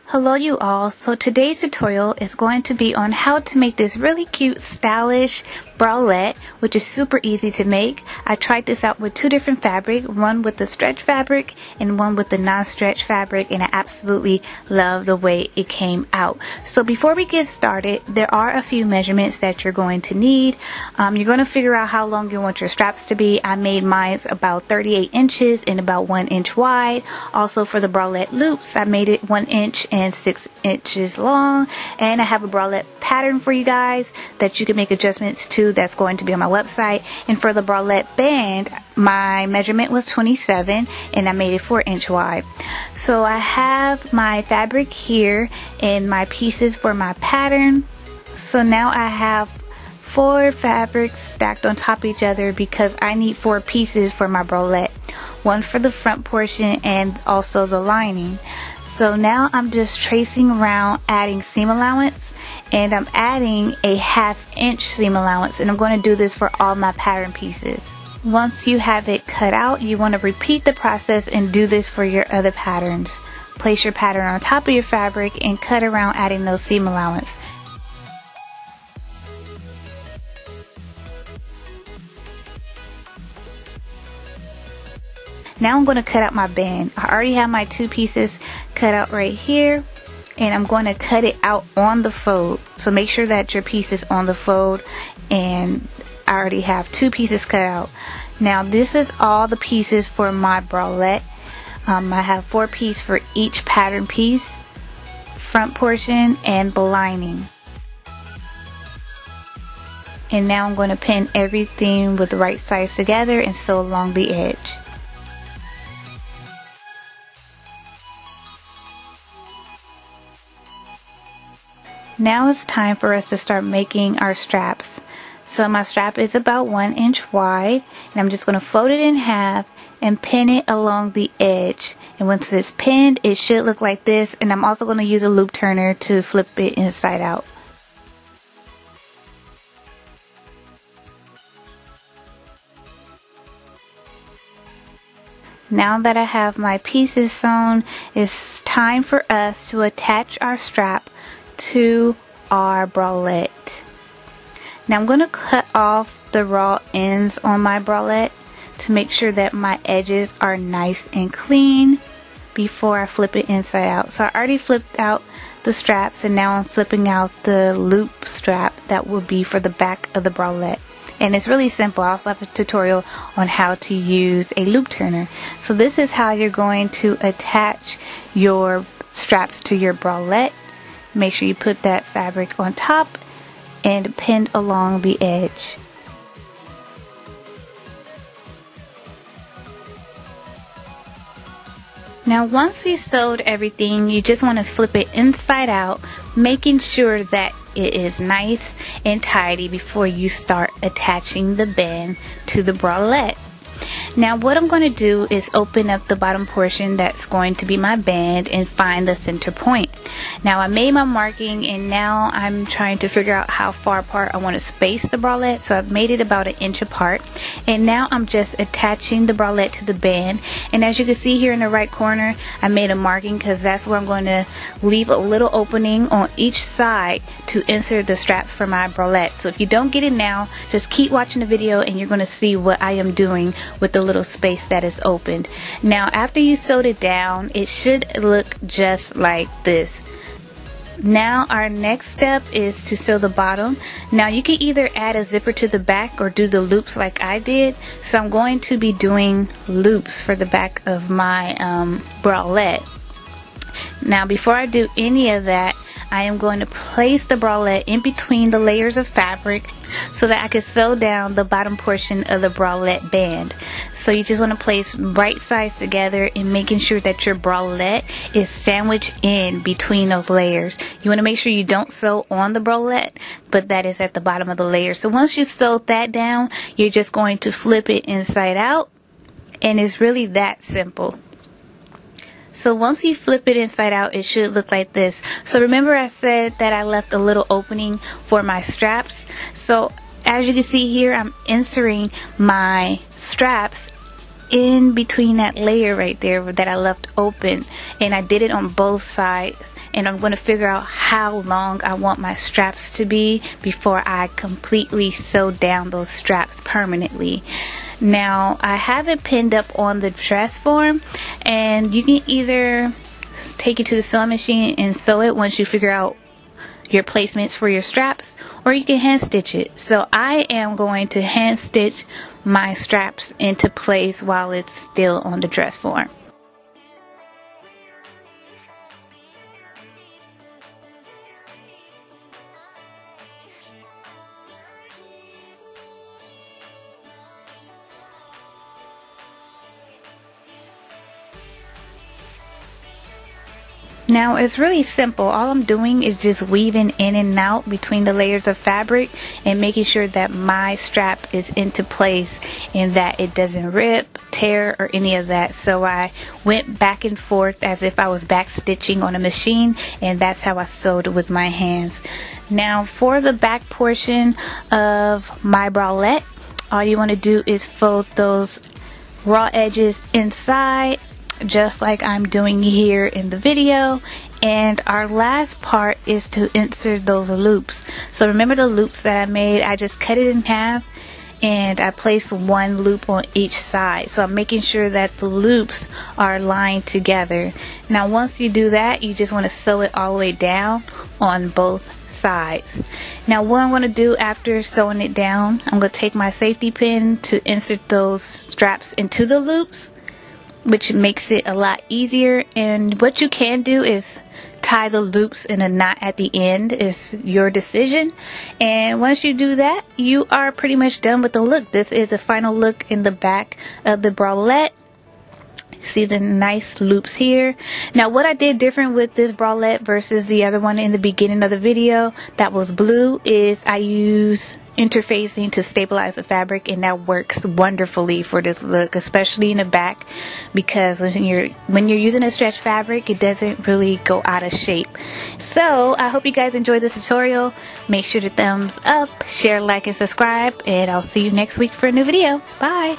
Hello you all, so today's tutorial is going to be on how to make this really cute stylish bralette, which is super easy to make. I tried this out with two different fabric, one with the stretch fabric and one with the non-stretch fabric, and I absolutely love the way it came out. So before we get started, there are a few measurements that you're going to need. You're going to figure out how long you want your straps to be. I made mine about 38 inches and about 1 inch wide. Also for the bralette loops, I made it 1 inch and 6 inches long, and I have a bralette pattern for you guys that you can make adjustments to. That's going to be on my website. And for the bralette band, my measurement was 27 and I made it 4 inch wide. So I have my fabric here and my pieces for my pattern. So now I have 4 fabrics stacked on top of each other because I need 4 pieces for my bralette, one for the front portion and also the lining. So now I'm just tracing around, adding seam allowance, and I'm adding a 1/2 inch seam allowance, and I'm going to do this for all my pattern pieces. Once you have it cut out, you want to repeat the process and do this for your other patterns. Place your pattern on top of your fabric and cut around, adding those seam allowance. Now I'm going to cut out my band. I already have my 2 pieces cut out right here, and I'm going to cut it out on the fold. So make sure that your piece is on the fold, and I already have 2 pieces cut out. Now this is all the pieces for my bralette. I have 4 pieces for each pattern piece, front portion and the lining. And now I'm going to pin everything with the right sides together and sew along the edge. Now it's time for us to start making our straps. So my strap is about 1 inch wide, and I'm just going to fold it in half and pin it along the edge. And once it's pinned, it should look like this, and I'm also going to use a loop turner to flip it inside out. Now that I have my pieces sewn, it's time for us to attach our strap to our bralette. Now I'm going to cut off the raw ends on my bralette to make sure that my edges are nice and clean before I flip it inside out. So I already flipped out the straps, and now I'm flipping out the loop strap that will be for the back of the bralette. And it's really simple. I also have a tutorial on how to use a loop turner. So this is how you're going to attach your straps to your bralette. Make sure you put that fabric on top and pinned along the edge. Now once you sewed everything, you just want to flip it inside out, making sure that it is nice and tidy before you start attaching the band to the bralette. Now what I'm going to do is open up the bottom portion that's going to be my band and find the center point. Now I made my marking, and now I'm trying to figure out how far apart I want to space the bralette. So I've made it about 1 inch apart, and now I'm just attaching the bralette to the band. And as you can see here in the right corner, I made a marking because that's where I'm going to leave a little opening on each side to insert the straps for my bralette. So if you don't get it now, just keep watching the video and you're going to see what I am doing with the little space that is opened. Now after you sewed it down, it should look just like this. Now our next step is to sew the bottom. Now you can either add a zipper to the back or do the loops like I did. So I'm going to be doing loops for the back of my bralette. Now before I do any of that, I am going to place the bralette in between the layers of fabric so that I can sew down the bottom portion of the bralette band. So you just want to place right sides together and making sure that your bralette is sandwiched in between those layers. You want to make sure you don't sew on the bralette, but that is at the bottom of the layer. So once you sew that down, you're just going to flip it inside out, and it's really that simple. So once you flip it inside out, it should look like this. So remember I said that I left a little opening for my straps. So as you can see here, I'm inserting my straps in between that layer right there that I left open, and I did it on both sides, and I'm going to figure out how long I want my straps to be before I completely sew down those straps permanently. Now I have it pinned up on the dress form, and you can either take it to the sewing machine and sew it once you figure out your placements for your straps, or you can hand stitch it. So I am going to hand stitch my straps into place while it's still on the dress form. Now it's really simple. All I'm doing is just weaving in and out between the layers of fabric and making sure that my strap is into place and that it doesn't rip, tear, or any of that. So I went back and forth as if I was back stitching on a machine, and that's how I sewed with my hands. Now for the back portion of my bralette, all you want to do is fold those raw edges inside, just like I'm doing here in the video. And our last part is to insert those loops. So remember the loops that I made? I just cut it in half and I placed one loop on each side. So I'm making sure that the loops are lined together. Now once you do that, you just want to sew it all the way down on both sides. Now what I'm going to do after sewing it down, I'm going to take my safety pin to insert those straps into the loops, which makes it a lot easier. And what you can do is tie the loops in a knot at the end. It's your decision. And once you do that, you are pretty much done with the look. This is the final look in the back of the bralette. See the nice loops here. Now what I did different with this bralette versus the other one in the beginning of the video that was blue is I use interfacing to stabilize the fabric, and that works wonderfully for this look, especially in the back, because when you're using a stretch fabric, it doesn't really go out of shape. So I hope you guys enjoyed this tutorial. Make sure to thumbs up, share, like, and subscribe, and I'll see you next week for a new video. Bye.